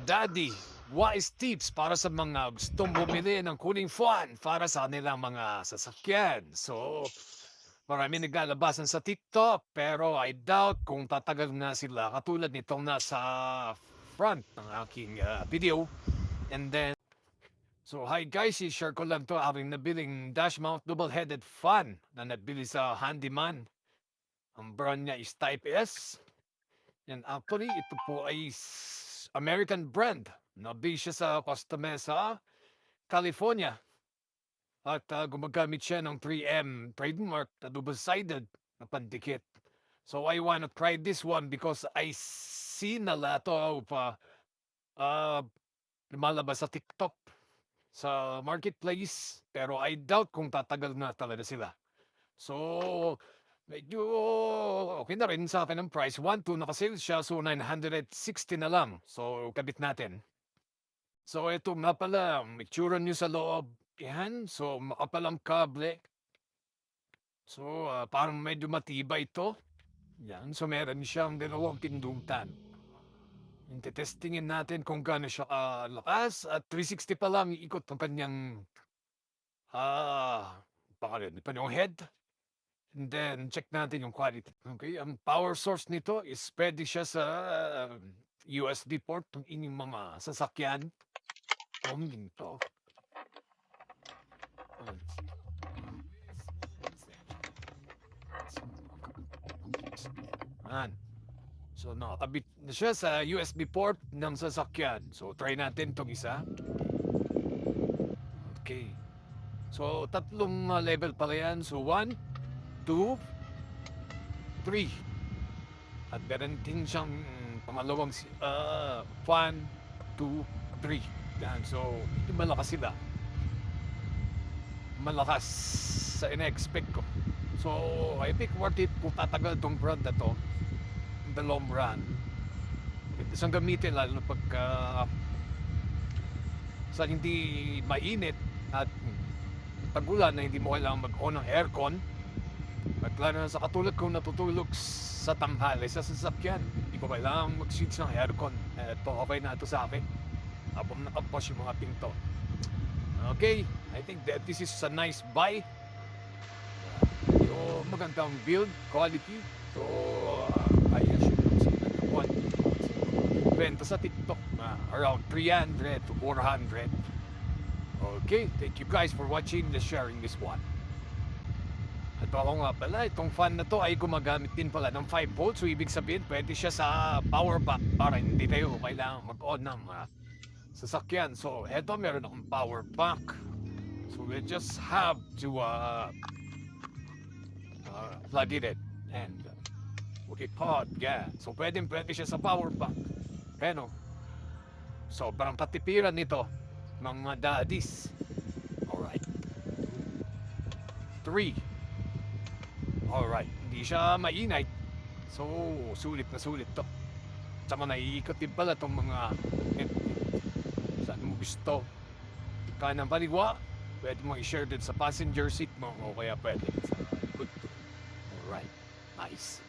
Daddy, wise tips para sa mga gustong bumili ng kuning fan para sa kanilang mga sasakyan. So, marami naglalabasan sa TikTok pero I doubt kung tatagal na sila katulad nitong nasa front ng aking video. And then, so hi guys, i-share ko lang to aking nabiling dash mount double-headed fan na nabili sa handyman. Ang brand niya is Type S. And actually, ito po ay American brand. Nabili siya sa Costa Mesa, California. At gumagamit siya ng 3M trademark na double-sided na pandikit. So I wanna try this one because I seen a lot of uh, lumalabas sa TikTok, sa marketplace. Pero I doubt kung tatagal na talaga sila. So, medyo okay na rin sa akin ang price. 1.2 naka-sale siya, so 960 na lang. So, kabit natin. So, ito nga pala, ang itsura niyo sa loob. Yan, so makapal ang kable. So, parang medyo matibay ito. Yan, so meron siyang dalawang pindutan. Testingin natin kung gaano siya kalakas at 360 pa lang ikot ng kanyang ah, baka rin pa yung head. And then check natin yung quality. Okay, ang power source nito is pwede siya sa USB port ng inyong mga sasakyan. Ginto. Yan. So nakakabit na siya sa USB port ng sasakyan. So try natin tong isa. Okay. So tatlong level pala yan. So 1, 2, 3. At meron din siyang pangalawang fan, 2, 3. Yan. So, hindi malakas sila. Malakas sa ina-expect ko. So, I think worth it kung tatagal tong brand na to in the long run. Ito siyang gamitin lalo pagka sa hindi mainit at tagulan na hindi mo kailangan mag-on ng aircon. At lalo na sa katulad kong natutulog sa tanghali sa sasakyan, hindi ko kailangan mag-switch ng aircon. Ito, okay na ito sa akin. Habang nakapos yung mga pinto. Okay, I think that this is a nice buy. Yung magandang build quality. So, I assume one benta sa TikTok na around 300 to 400. Okay, thank you guys for watching and sharing this one. At ako nga pala, itong fan na to ay gumagamit din pala ng 5 volts. So, ibig sabihin, pwede siya sa power bank para hindi tayo kailangan mag-on ng sasakyan. So, eto meron akong power bank. So, we just have to plug it in and put it hot. Yeah. So, pwede siya sa power bank. Pero, sobrang katipiran nito, mga daddies. Alright. 3. Alright, hindi siya mainay. So, sulit na sulit to. Tsaka naiikot din pala itong mga saan mo gusto. Kanang kaliwa, pwede mo i-share din sa passenger seat mo o kaya pwede sa good to. Alright, nice.